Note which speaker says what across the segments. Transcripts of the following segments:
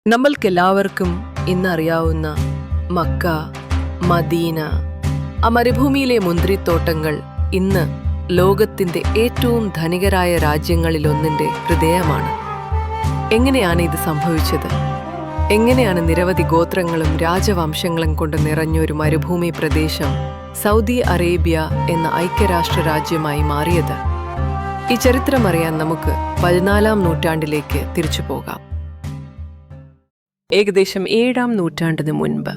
Speaker 1: നമ്മൾക്കെല്ലാവർക്കും ഇന്നറിയാവുന്ന Mecca, Medina, ആ മരുഭൂമിയിലെ മുന്തിരിത്തോട്ടങ്ങൾ ഇന്ന് ലോകത്തിന്റെ ഏറ്റവും ധനികരായ രാജ്യങ്ങളിലൊന്നിന്റെ ഹൃദയമാണ്. എങ്ങനെയാണ് ഇത് സംഭവിച്ചത്? എങ്ങനെയാണ് നിരവധി ഗോത്രങ്ങളും രാജവംശങ്ങളും കൊണ്ട് നിറഞ്ഞൊരു മരുഭൂമി പ്രദേശം സൗദി അറേബ്യ എന്ന ഐക്യരാഷ്ട്ര രാജ്യമായി മാറിയത്? ഈ ചരിത്രമറിയാൻ നമുക്ക് 14-ാം നൂറ്റാണ്ടിലേക്ക് തിരിച്ചു പോകാം. ഏകദേശം 7-ാം നൂറ്റാണ്ടിന് മുൻപ്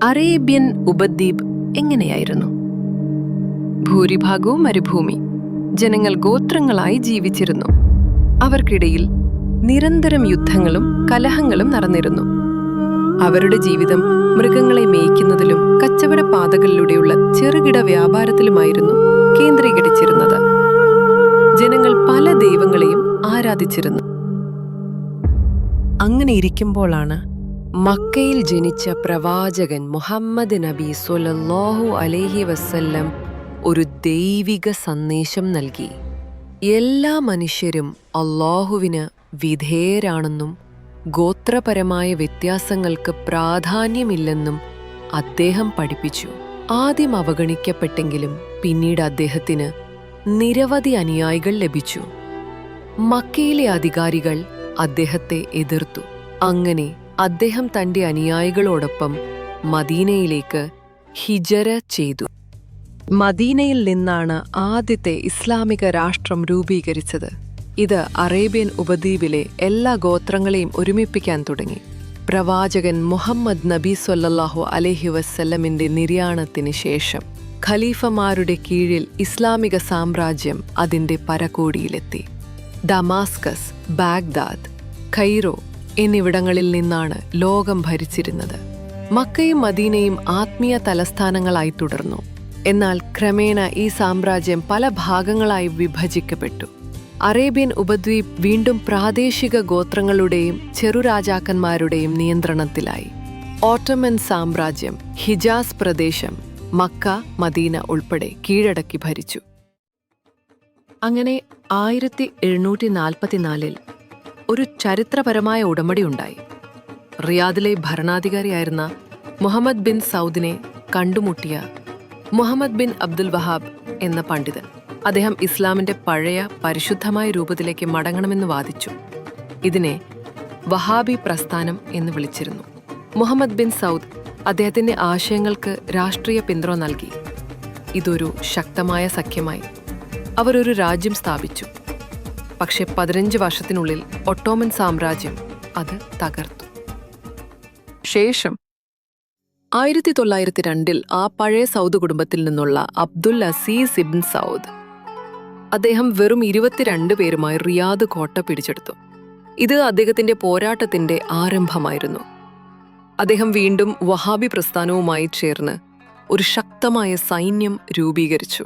Speaker 1: അറേബ്യൻ ഉപദ്വീപ് എങ്ങനെയായിരുന്നു? ഭൂരിഭാഗവും മരുഭൂമി. ജനങ്ങൾ ഗോത്രങ്ങളായി ജീവിച്ചിരുന്നു. അവർക്കിടയിൽ നിരന്തരം യുദ്ധങ്ങളും കലഹങ്ങളും നടന്നിരുന്നു. അവരുടെ ജീവിതം മൃഗങ്ങളെ മേയ്ക്കുന്നതിലും കച്ചവട പാതകളിലൂടെയുള്ള ചെറുകിട വ്യാപാരത്തിലുമായിരുന്നു കേന്ദ്രീകരിച്ചിരുന്നത്. ജനങ്ങൾ പല ദൈവങ്ങളെയും ആരാധിച്ചിരുന്നു. അങ്ങനെ ഇരിക്കുമ്പോഴാണ് മക്കയിൽ ജനിച്ച പ്രവാചകൻ മുഹമ്മദ് നബി സ്വല്ലല്ലാഹു അലൈഹി വസല്ലം ഒരു ദൈവിക സന്ദേശം നൽകി. എല്ലാ മനുഷ്യരും അല്ലാഹുവിന് വിധേയരാണെന്നും ഗോത്രപരമായ വ്യത്യാസങ്ങൾക്ക് പ്രാധാന്യമില്ലെന്നും അദ്ദേഹം പഠിപ്പിച്ചു. ആദ്യം അവഗണിക്കപ്പെട്ടെങ്കിലും പിന്നീട് അദ്ദേഹത്തിന് നിരവധി അനുയായികൾ ലഭിച്ചു. മക്കയിലെ അധികാരികൾ അദ്ദേഹത്തെ എതിർത്തു. അങ്ങനെ അദ്ദേഹം തന്റെ അനുയായികളോടൊപ്പം മദീനയിലേക്ക് ഹിജറ ചെയ്തു. മദീനയിൽ നിന്നാണ് ആദ്യത്തെ ഇസ്ലാമിക രാഷ്ട്രം രൂപീകരിച്ചത്. ഇത് അറേബ്യൻ ഉപദ്വീപിലെ എല്ലാ ഗോത്രങ്ങളെയും ഒരുമിപ്പിക്കാൻ തുടങ്ങി. പ്രവാചകൻ മുഹമ്മദ് നബി സ്വല്ലല്ലാഹു അലൈഹി വസല്ലമിന്റെ നിര്യാണത്തിന് ശേഷം ഖലീഫമാരുടെ കീഴിൽ ഇസ്ലാമിക സാമ്രാജ്യം അതിന്റെ പരകോടിയിലെത്തി. ഡമാസ്കസ്, ബാഗ്ദാദ്, കൈറോ എന്നിവിടങ്ങളിൽ നിന്നാണ് ലോകം ഭരിച്ചിരുന്നത്. മക്കയും മദീനയും ആത്മീയ തലസ്ഥാനങ്ങളായി തുടർന്നു. എന്നാൽ ക്രമേണ ഈ സാമ്രാജ്യം പല ഭാഗങ്ങളായി വിഭജിക്കപ്പെട്ടു. അറേബ്യൻ ഉപദ്വീപ് വീണ്ടും പ്രാദേശിക ഗോത്രങ്ങളുടെയും ചെറുരാജാക്കന്മാരുടെയും നിയന്ത്രണത്തിലായി. ഓട്ടോമൻ സാമ്രാജ്യം ഹിജാസ് പ്രദേശം മക്ക, മദീന ഉൾപ്പെടെ കീഴടക്കി ഭരിച്ചു. അങ്ങനെ 1744-ൽ ഒരു ചരിത്രപരമായ ഉടമ്പടി ഉണ്ടായി. റിയാദിലെ ഭരണാധികാരിയായിരുന്ന മുഹമ്മദ് ബിൻ സൗദിനെ കണ്ടുമുട്ടിയ മുഹമ്മദ് ബിൻ അബ്ദുൽ വഹാബ് എന്ന പണ്ഡിതൻ അദ്ദേഹം ഇസ്ലാമിന്റെ പഴയ പരിശുദ്ധമായ രൂപത്തിലേക്ക് മടങ്ങണമെന്ന് വാദിച്ചു. ഇതിനെ വഹാബി പ്രസ്ഥാനം എന്ന് വിളിച്ചിരുന്നു. മുഹമ്മദ് ബിൻ സൗദ് അദ്ദേഹത്തിന്റെ ആശയങ്ങൾക്ക് രാഷ്ട്രീയ പിന്തുണ നൽകി. ഇതൊരു ശക്തമായ സഖ്യമായി. അവരൊരു രാജ്യം സ്ഥാപിച്ചു. പക്ഷെ 15 വർഷത്തിനുള്ളിൽ ഒട്ടോമൻ സാമ്രാജ്യം അത് തകർത്തു. ശേഷം 1902-ൽ ആ പഴയ സൗദ് കുടുംബത്തിൽ നിന്നുള്ള അബ്ദുൽ അസീസ് ഇബ്ൻ സൗദ് അദ്ദേഹം വെറും 22 പേരുമായി റിയാദ് കോട്ട പിടിച്ചെടുത്തു. ഇത് അദ്ദേഹത്തിന്റെ പോരാട്ടത്തിന്റെ ആരംഭമായിരുന്നു. അദ്ദേഹം വീണ്ടും വഹാബി പ്രസ്ഥാനവുമായി ചേർന്ന് ഒരു ശക്തമായ സൈന്യം രൂപീകരിച്ചു.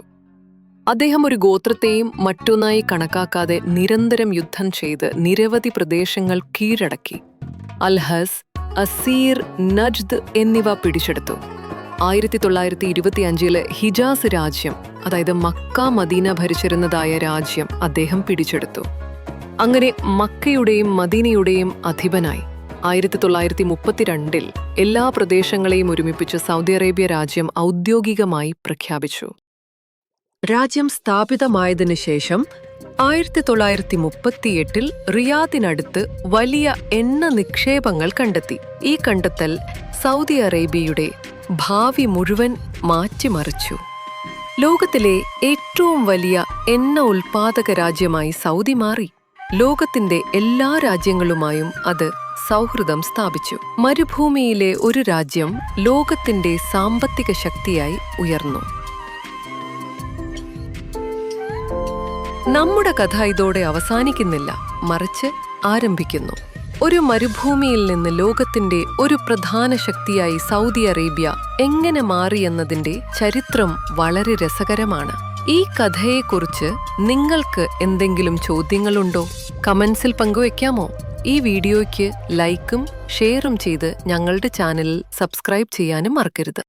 Speaker 1: അദ്ദേഹം ഒരു ഗോത്രത്തെയും മറ്റൊന്നായി കണക്കാക്കാതെ നിരന്തരം യുദ്ധം ചെയ്ത് നിരവധി പ്രദേശങ്ങൾ കീഴടക്കി. അൽഹസ്, അസീർ, നജ്ദ് എന്നിവ പിടിച്ചെടുത്തു. 1925-ൽ ഹിജാസ് രാജ്യം, അതായത് മക്ക, മദീന ഭരിച്ചിരുന്നതായ രാജ്യം അദ്ദേഹം പിടിച്ചെടുത്തു. അങ്ങനെ മക്കയുടെയും മദീനയുടെയും അധിപനായി. 1932-ൽ എല്ലാ പ്രദേശങ്ങളെയും ഒരുമിപ്പിച്ച് സൗദി അറേബ്യ രാജ്യം ഔദ്യോഗികമായി പ്രഖ്യാപിച്ചു. രാജ്യം സ്ഥാപിതമായതിനു ശേഷം 1938-ൽ റിയാദിനടുത്ത് വലിയ എണ്ണ നിക്ഷേപങ്ങൾ കണ്ടെത്തി. ഈ കണ്ടെത്തൽ സൗദി അറേബ്യയുടെ ഭാവി മുഴുവൻ മാറ്റിമറിച്ചു. ലോകത്തിലെ ഏറ്റവും വലിയ എണ്ണ ഉൽപാദക രാജ്യമായി സൗദി മാറി. ലോകത്തിന്റെ എല്ലാ രാജ്യങ്ങളുമായും അത് സൗഹൃദം സ്ഥാപിച്ചു. മരുഭൂമിയിലെ ഒരു രാജ്യം ലോകത്തിന്റെ സാമ്പത്തിക ശക്തിയായി ഉയർന്നു. നമ്മുടെ കഥ ഇതോടെ അവസാനിക്കുന്നില്ല, മറിച്ച് ആരംഭിക്കുന്നു. ഒരു മരുഭൂമിയിൽ നിന്ന് ലോകത്തിന്റെ ഒരു പ്രധാന ശക്തിയായി സൗദി അറേബ്യ എങ്ങനെ മാറിയെന്നതിന്റെ ചരിത്രം വളരെ രസകരമാണ്. ഈ കഥയെക്കുറിച്ച് നിങ്ങൾക്ക് എന്തെങ്കിലും ചോദ്യങ്ങളുണ്ടോ? കമന്റ്സിൽ പങ്കുവെക്കാമോ? ഈ വീഡിയോയ്ക്ക് ലൈക്കും ഷെയറും ചെയ്ത് ഞങ്ങളുടെ ചാനലിൽ സബ്സ്ക്രൈബ് ചെയ്യാനും മറക്കരുത്.